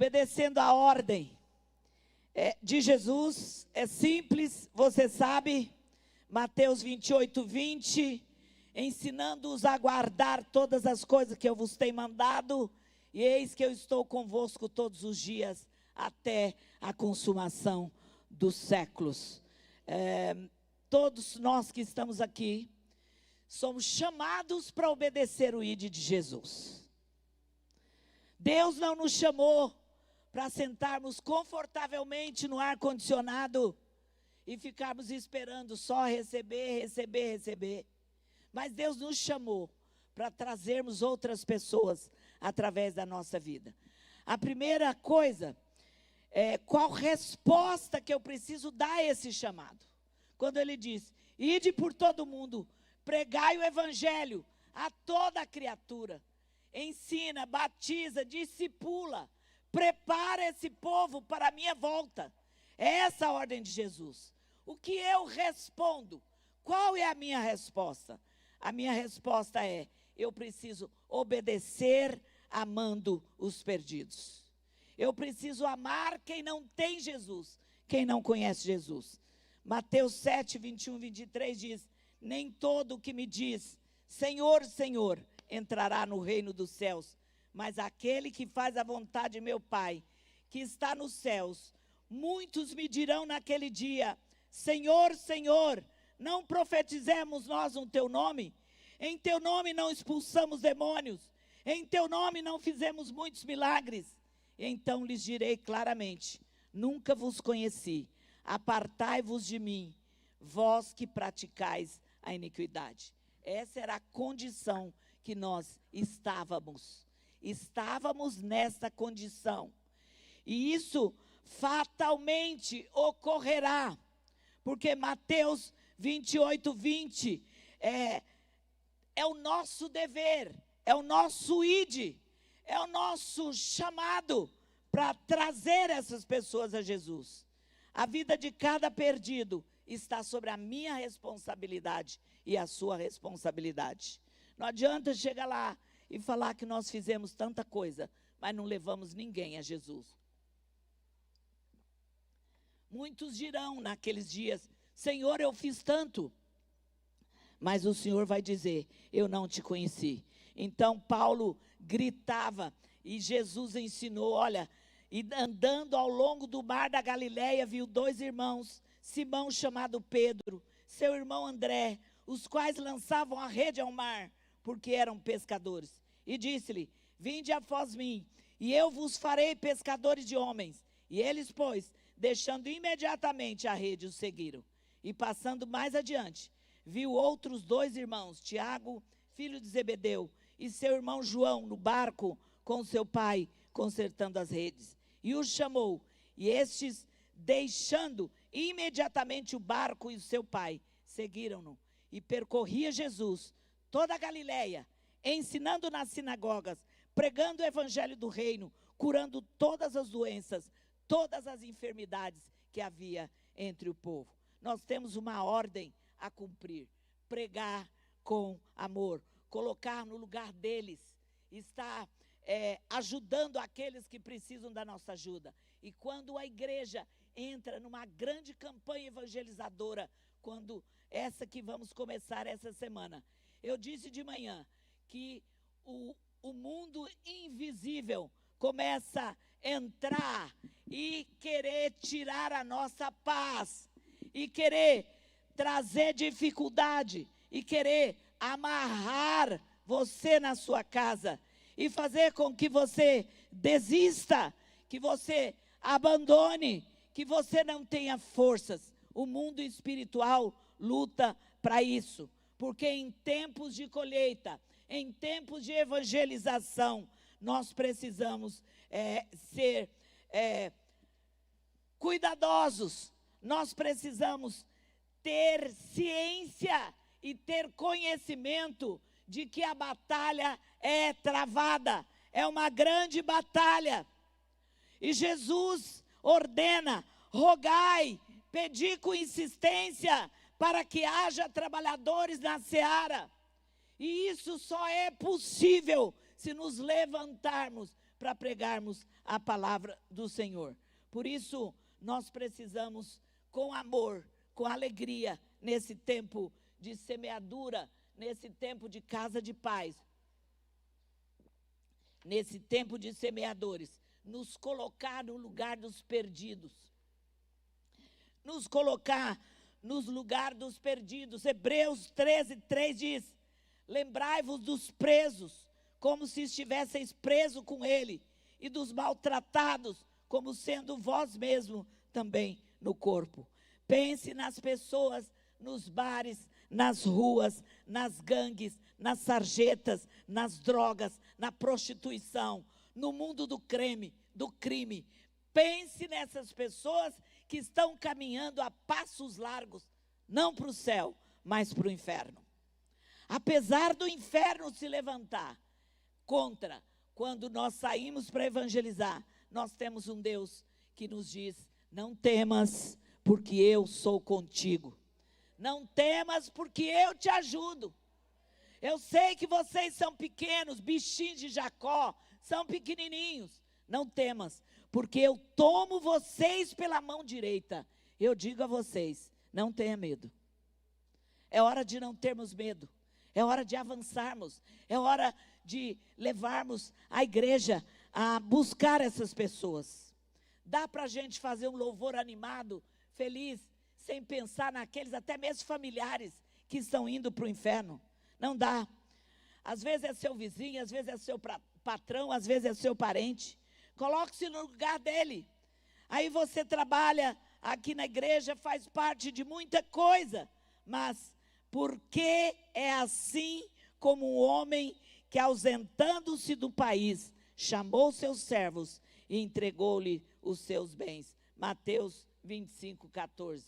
obedecendo a ordem de Jesus. É simples, você sabe, Mateus 28, 20, ensinando-os a guardar todas as coisas que eu vos tenho mandado, e eis que eu estou convosco todos os dias, até a consumação dos séculos. Todos nós que estamos aqui, somos chamados para obedecer o ID de Jesus. Deus não nos chamou para sentarmos confortavelmente no ar-condicionado e ficarmos esperando só receber. Mas Deus nos chamou para trazermos outras pessoas através da nossa vida. A primeira coisa é qual resposta que eu preciso dar a esse chamado. Quando ele diz, ide por todo mundo, pregai o evangelho a toda a criatura. Ensina, batiza, discipula, prepara esse povo para a minha volta. É essa a ordem de Jesus. O que eu respondo? Qual é a minha resposta? A minha resposta é, eu preciso obedecer amando os perdidos. Eu preciso amar quem não tem Jesus, quem não conhece Jesus. Mateus 7, 21, 23 diz, nem todo o que me diz, Senhor, Senhor, entrará no reino dos céus, mas aquele que faz a vontade de meu Pai, que está nos céus. Muitos me dirão naquele dia, Senhor, Senhor, não profetizemos nós no teu nome? Em teu nome não expulsamos demônios? Em teu nome não fizemos muitos milagres? Então lhes direi claramente, nunca vos conheci, apartai-vos de mim, vós que praticais a iniquidade. Essa era a condição que nós estávamos. Estávamos nessa condição. E isso fatalmente ocorrerá. Porque Mateus 28, 20 é o nosso dever, é o nosso ide, é o nosso chamado para trazer essas pessoas a Jesus. A vida de cada perdido está sobre a minha responsabilidade e a sua responsabilidade. Não adianta chegar lá e falar que nós fizemos tanta coisa, mas não levamos ninguém a Jesus. Muitos dirão naqueles dias, Senhor, eu fiz tanto. Mas o Senhor vai dizer, eu não te conheci. Então Paulo gritava e Jesus ensinou, olha, e andando ao longo do mar da Galileia, viu dois irmãos, Simão chamado Pedro, seu irmão André, os quais lançavam a rede ao mar, porque eram pescadores. E disse-lhe, vinde após mim, e eu vos farei pescadores de homens. E eles, pois, deixando imediatamente a rede, o seguiram. E passando mais adiante, viu outros dois irmãos, Tiago, filho de Zebedeu, e seu irmão João, no barco com seu pai, consertando as redes. E os chamou, e estes, deixando imediatamente o barco e o seu pai, seguiram-no. E percorria Jesus toda a Galileia, ensinando nas sinagogas, pregando o evangelho do reino, curando todas as doenças, todas as enfermidades que havia entre o povo. Nós temos uma ordem a cumprir, pregar com amor, colocar no lugar deles, estar ajudando aqueles que precisam da nossa ajuda. E quando a igreja entra numa grande campanha evangelizadora, quando essa que vamos começar essa semana, eu disse de manhã que o mundo invisível começa a entrar e querer tirar a nossa paz, e querer trazer dificuldade, e querer amarrar você na sua casa, e fazer com que você desista, que você abandone, que você não tenha forças. O mundo espiritual luta para isso, porque em tempos de colheita, em tempos de evangelização, nós precisamos ser cuidadosos, nós precisamos ter ciência e ter conhecimento de que a batalha é travada, é uma grande batalha. E Jesus ordena, rogai, pedi com insistência para que haja trabalhadores na seara. E isso só é possível se nos levantarmos para pregarmos a palavra do Senhor. Por isso, nós precisamos, com amor, com alegria, nesse tempo de semeadura, nesse tempo de casa de paz, nesse tempo de semeadores, nos colocar no lugar dos perdidos. Nos colocar nos lugares dos perdidos. Hebreus 13:3 diz: lembrai-vos dos presos, como se estivesseis presos com ele, e dos maltratados, como sendo vós mesmos também no corpo. Pense nas pessoas, nos bares, nas ruas, nas gangues, nas sarjetas, nas drogas, na prostituição, no mundo do crime. Pense nessas pessoas que estão caminhando a passos largos, não para o céu, mas para o inferno. Apesar do inferno se levantar contra, quando nós saímos para evangelizar, nós temos um Deus que nos diz: não temas, porque eu sou contigo. Não temas, porque eu te ajudo. Eu sei que vocês são pequenos, bichinhos de Jacó, são pequenininhos. Não temas, porque eu tomo vocês pela mão direita. Eu digo a vocês: não tenha medo. É hora de não termos medo. É hora de avançarmos. É hora de levarmos a igreja a buscar essas pessoas. Dá para a gente fazer um louvor animado, feliz, sem pensar naqueles, até mesmo familiares, que estão indo para o inferno. Não dá. Às vezes é seu vizinho, às vezes é seu patrão, às vezes é seu parente. Coloque-se no lugar dele. Aí você trabalha aqui na igreja, faz parte de muita coisa. Mas por que é assim como um homem que, ausentando-se do país, chamou seus servos e entregou-lhe os seus bens? Mateus 25:14.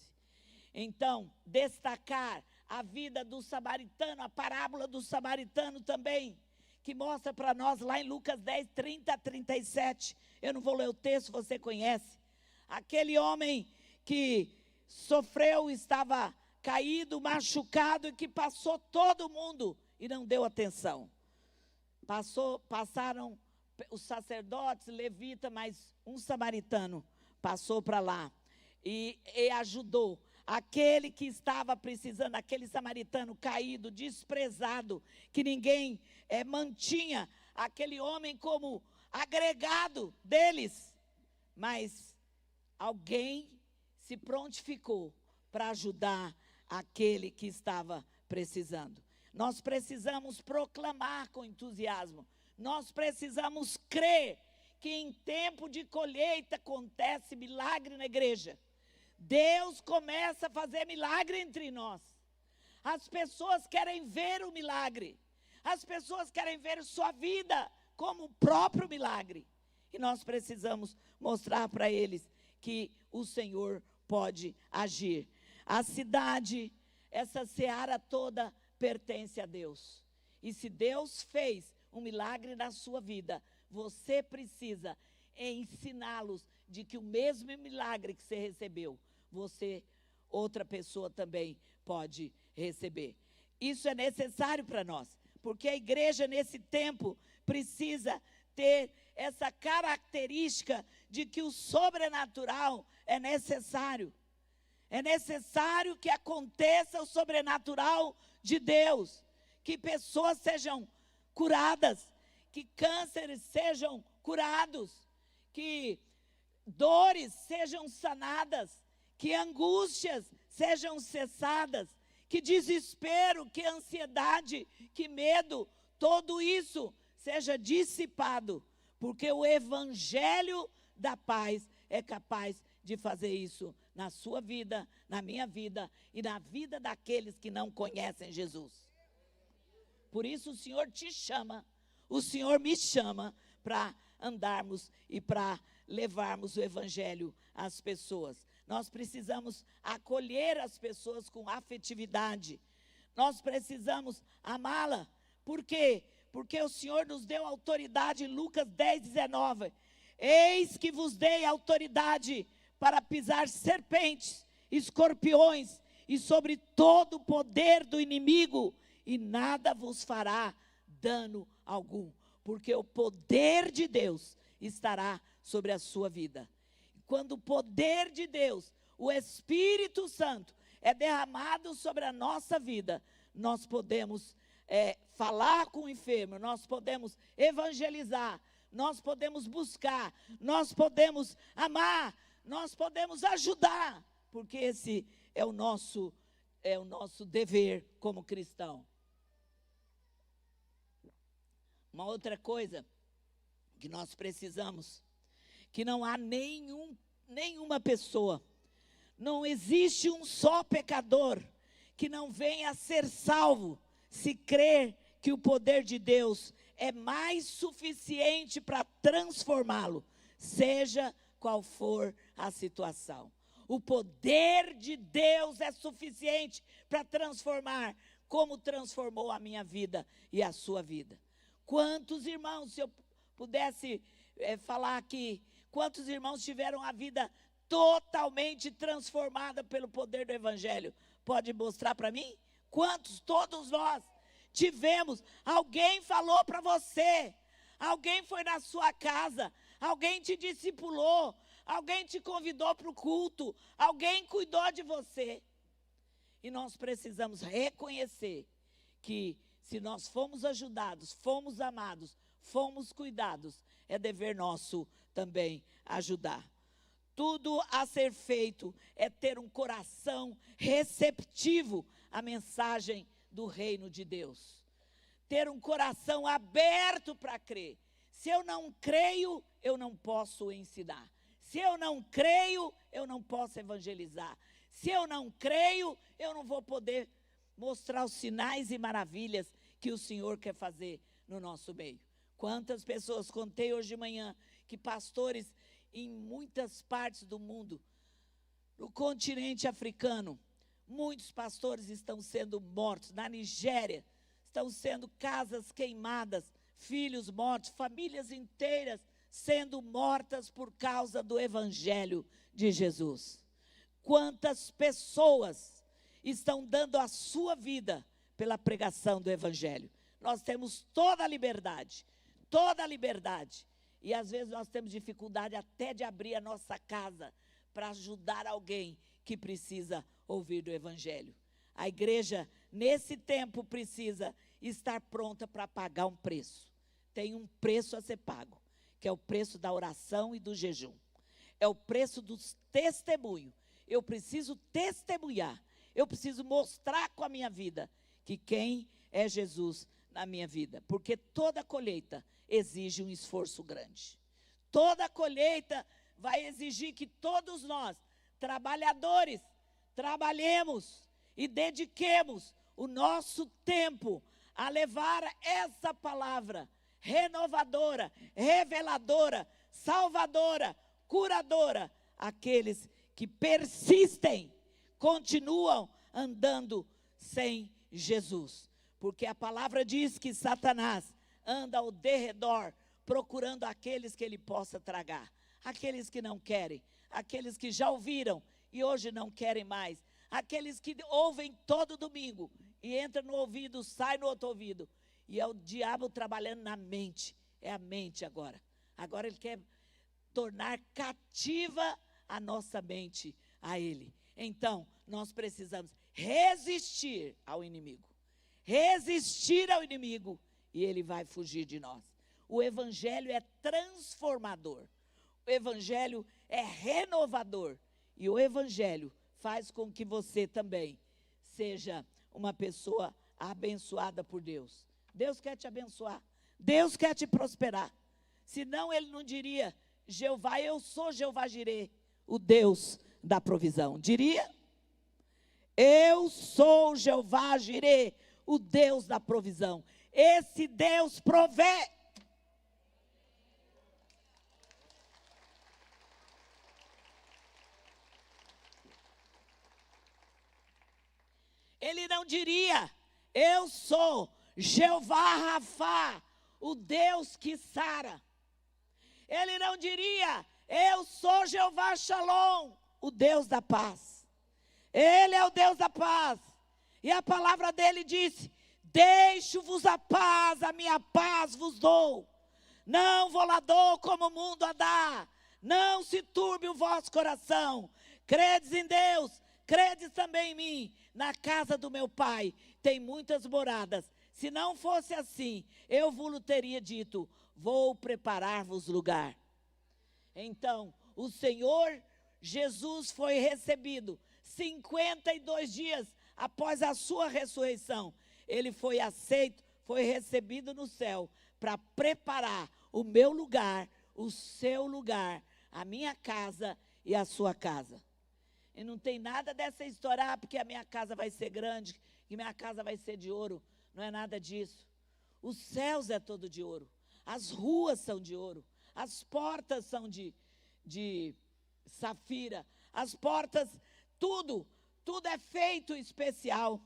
Então, destacar a vida do samaritano, a parábola do samaritano também, que mostra para nós lá em Lucas 10:30-37. Eu não vou ler o texto, você conhece. Aquele homem que sofreu, estava caído, machucado, e que passou todo mundo e não deu atenção. Passaram os sacerdotes, levita, mas um samaritano passou para lá e ajudou. Aquele que estava precisando, aquele samaritano caído, desprezado, que ninguém mantinha aquele homem como agregado deles. Mas alguém se prontificou para ajudar aquele que estava precisando. Nós precisamos proclamar com entusiasmo. Nós precisamos crer que em tempo de colheita acontece milagre na igreja. Deus começa a fazer milagre entre nós. As pessoas querem ver o milagre. As pessoas querem ver sua vida como o próprio milagre. E nós precisamos mostrar para eles que o Senhor pode agir. A cidade, essa seara toda, pertence a Deus. E se Deus fez um milagre na sua vida, você precisa ensiná-los de que o mesmo milagre que você recebeu, outra pessoa também pode receber. Isso é necessário para nós, porque a igreja nesse tempo precisa ter essa característica de que o sobrenatural é necessário. É necessário que aconteça o sobrenatural de Deus, que pessoas sejam curadas, que cânceres sejam curados, que dores sejam sanadas, que angústias sejam cessadas, que desespero, que ansiedade, que medo, tudo isso seja dissipado, porque o evangelho da paz é capaz de fazer isso na sua vida, na minha vida e na vida daqueles que não conhecem Jesus. Por isso o Senhor te chama, o Senhor me chama para andarmos e para levarmos o evangelho às pessoas. Nós precisamos acolher as pessoas com afetividade. Nós precisamos amá-la. Por quê? Porque o Senhor nos deu autoridade em Lucas 10:19. Eis que vos dei autoridade para pisar serpentes, escorpiões e sobre todo o poder do inimigo, e nada vos fará dano algum. Porque o poder de Deus estará sobre a sua vida. Quando o poder de Deus, o Espírito Santo, é derramado sobre a nossa vida, nós podemos falar com o enfermo, nós podemos evangelizar, nós podemos buscar, nós podemos amar, nós podemos ajudar, porque esse é o nosso dever como cristão. Uma outra coisa que nós precisamos, que não há nenhuma pessoa, não existe um só pecador que não venha a ser salvo, se crer que o poder de Deus é mais suficiente para transformá-lo, seja qual for a situação. O poder de Deus é suficiente para transformar, como transformou a minha vida e a sua vida. Quantos irmãos, se eu pudesse falar aqui, quantos irmãos tiveram a vida totalmente transformada pelo poder do Evangelho? Pode mostrar para mim? Quantos? Todos nós tivemos. Alguém falou para você, alguém foi na sua casa, alguém te discipulou, alguém te convidou para o culto, alguém cuidou de você. E nós precisamos reconhecer que se nós fomos ajudados, fomos amados, fomos cuidados, é dever nosso também ajudar. Tudo a ser feito é ter um coração receptivo à mensagem do reino de Deus. Ter um coração aberto para crer. Se eu não creio, eu não posso ensinar. Se eu não creio, eu não posso evangelizar. Se eu não creio, eu não vou poder mostrar os sinais e maravilhas que o Senhor quer fazer no nosso meio. Quantas pessoas, contei hoje de manhã, que pastores em muitas partes do mundo, no continente africano, muitos pastores estão sendo mortos. Na Nigéria, estão sendo casas queimadas, filhos mortos, famílias inteiras sendo mortas por causa do Evangelho de Jesus. Quantas pessoas estão dando a sua vida pela pregação do Evangelho? Nós temos toda a liberdade, e às vezes nós temos dificuldade até de abrir a nossa casa para ajudar alguém que precisa ouvir do Evangelho. A igreja, nesse tempo, precisa estar pronta para pagar um preço. Tem um preço a ser pago, que é o preço da oração e do jejum. É o preço do testemunho. Eu preciso testemunhar, eu preciso mostrar com a minha vida que quem é Jesus na minha vida. Porque toda colheita exige um esforço grande. Toda colheita vai exigir que todos nós, trabalhadores, trabalhemos e dediquemos o nosso tempo a levar essa palavra renovadora, reveladora, salvadora, curadora, àqueles que persistem, continuam andando sem Jesus. Porque a palavra diz que Satanás anda ao derredor, procurando aqueles que ele possa tragar. Aqueles que não querem, aqueles que já ouviram e hoje não querem mais. Aqueles que ouvem todo domingo e entra no ouvido, sai no outro ouvido. E é o diabo trabalhando na mente. É a mente agora. Agora ele quer tornar cativa a nossa mente a ele. Então, nós precisamos resistir ao inimigo. Resistir ao inimigo e ele vai fugir de nós. O Evangelho é transformador. O Evangelho é renovador. E o Evangelho faz com que você também seja uma pessoa abençoada por Deus. Deus quer te abençoar. Deus quer te prosperar. Senão ele não diria, Jeová, eu sou Jeová Jirê, o Deus da provisão. Diria? Eu sou Jeová Jirê, o Deus da provisão. Esse Deus provê. Ele não diria, eu sou Jeová Rafá, o Deus que sara. Ele não diria, eu sou Jeová Shalom, o Deus da paz. Ele é o Deus da paz. E a palavra dele disse, deixo-vos a paz, a minha paz vos dou. Não vou lá dou como o mundo a dá. Não se turbe o vosso coração. Credes em Deus, credes também em mim. Na casa do meu pai tem muitas moradas. Se não fosse assim, eu vos teria dito, vou preparar-vos lugar. Então, o Senhor Jesus foi recebido 52 dias após a sua ressurreição. Ele foi aceito, foi recebido no céu para preparar o meu lugar, o seu lugar, a minha casa e a sua casa. E não tem nada dessa história, porque a minha casa vai ser grande, que minha casa vai ser de ouro. Não é nada disso. Os céus é todo de ouro. As ruas são de ouro. As portas são de safira. As portas, tudo é feito especial.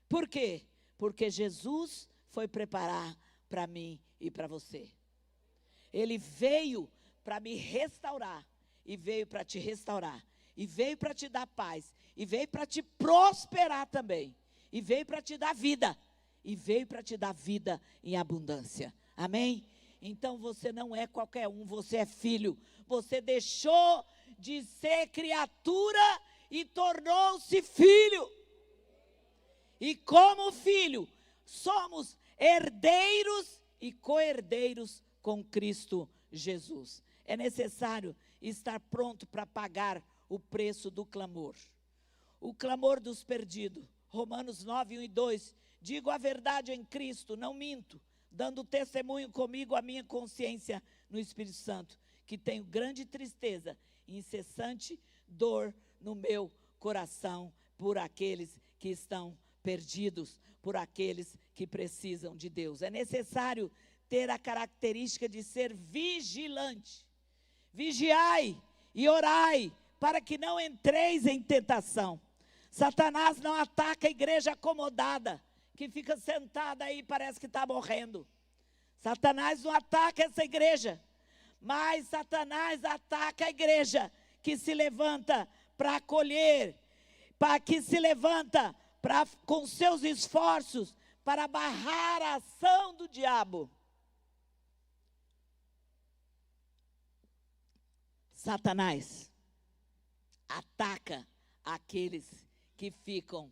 Por quê? Porque Jesus foi preparar para mim e para você. Ele veio para me restaurar. E veio para te restaurar. E veio para te dar paz. E veio para te prosperar também. E veio para te dar vida. E veio para te dar vida em abundância. Amém? Então você não é qualquer um, você é filho. Você deixou de ser criatura e tornou-se filho. E como filho, somos herdeiros e co-herdeiros com Cristo Jesus. É necessário estar pronto para pagar o preço do clamor. O clamor dos perdidos. Romanos 9, 1 e 2. Digo a verdade em Cristo, não minto, dando testemunho comigo a minha consciência no Espírito Santo, que tenho grande tristeza e incessante dor no meu coração por aqueles que estão perdidos, por aqueles que precisam de Deus. É necessário ter a característica de ser vigilante. Vigiai e orai, para que não entreis em tentação. Satanás não ataca a igreja acomodada, que fica sentada aí e parece que está morrendo. Satanás não ataca essa igreja, mas Satanás ataca a igreja que se levanta para acolher, que se levanta com seus esforços para barrar a ação do diabo. Satanás ataca aqueles que ficam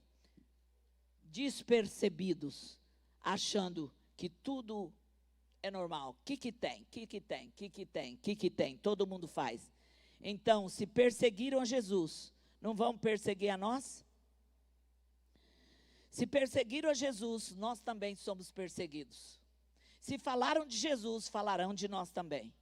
despercebidos, achando que tudo é normal. O que tem? Todo mundo faz. Então, se perseguiram a Jesus, não vão perseguir a nós? Se perseguiram a Jesus, nós também somos perseguidos. Se falaram de Jesus, falarão de nós também.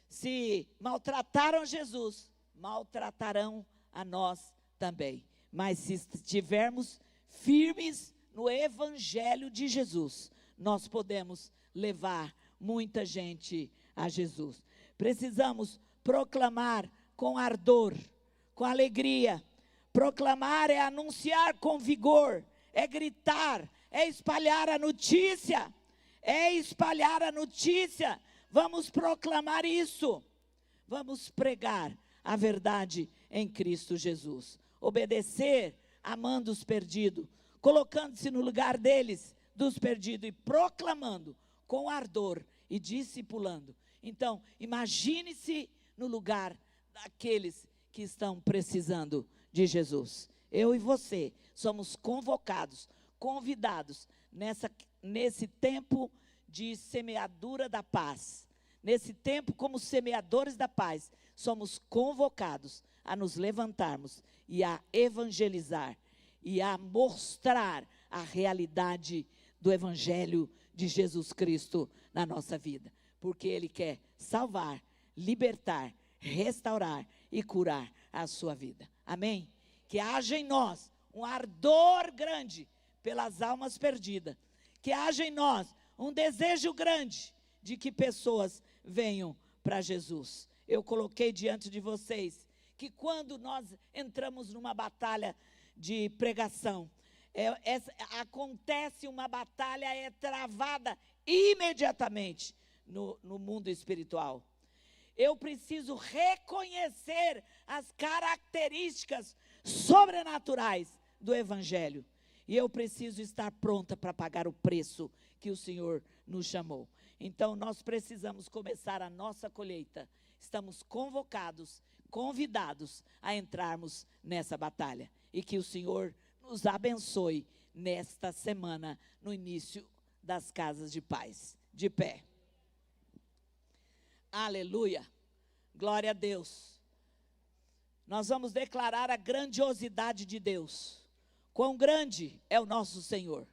Se maltrataram Jesus, maltratarão a nós também. Mas se estivermos firmes no Evangelho de Jesus, nós podemos levar muita gente a Jesus. Precisamos proclamar com ardor, com alegria. Proclamar é anunciar com vigor, é gritar, é espalhar a notícia. É espalhar a notícia. Vamos proclamar isso. Vamos pregar a verdade em Cristo Jesus. Obedecer, amando os perdidos, colocando-se no lugar deles, dos perdidos, e proclamando com ardor e discipulando. Então, imagine-se no lugar daqueles que estão precisando de Jesus. Eu e você somos convocados, convidados nesse tempo de semeadura da paz. Nesse tempo, como semeadores da paz, somos convocados a nos levantarmos e a evangelizar e a mostrar a realidade do Evangelho de Jesus Cristo na nossa vida. Porque Ele quer salvar, libertar, restaurar e curar a sua vida. Amém? Que haja em nós um ardor grande pelas almas perdidas. Que haja em nós um desejo grande de que pessoas venham para Jesus. Eu coloquei diante de vocês que quando nós entramos numa batalha de pregação, acontece uma batalha, é travada imediatamente no mundo espiritual. Eu preciso reconhecer as características sobrenaturais do Evangelho. E eu preciso estar pronta para pagar o preço que o Senhor nos chamou. Então, nós precisamos começar a nossa colheita. Estamos convocados, convidados a entrarmos nessa batalha. E que o Senhor nos abençoe nesta semana, no início das casas de paz. De pé. Aleluia. Glória a Deus. Nós vamos declarar a grandiosidade de Deus. Quão grande é o nosso Senhor.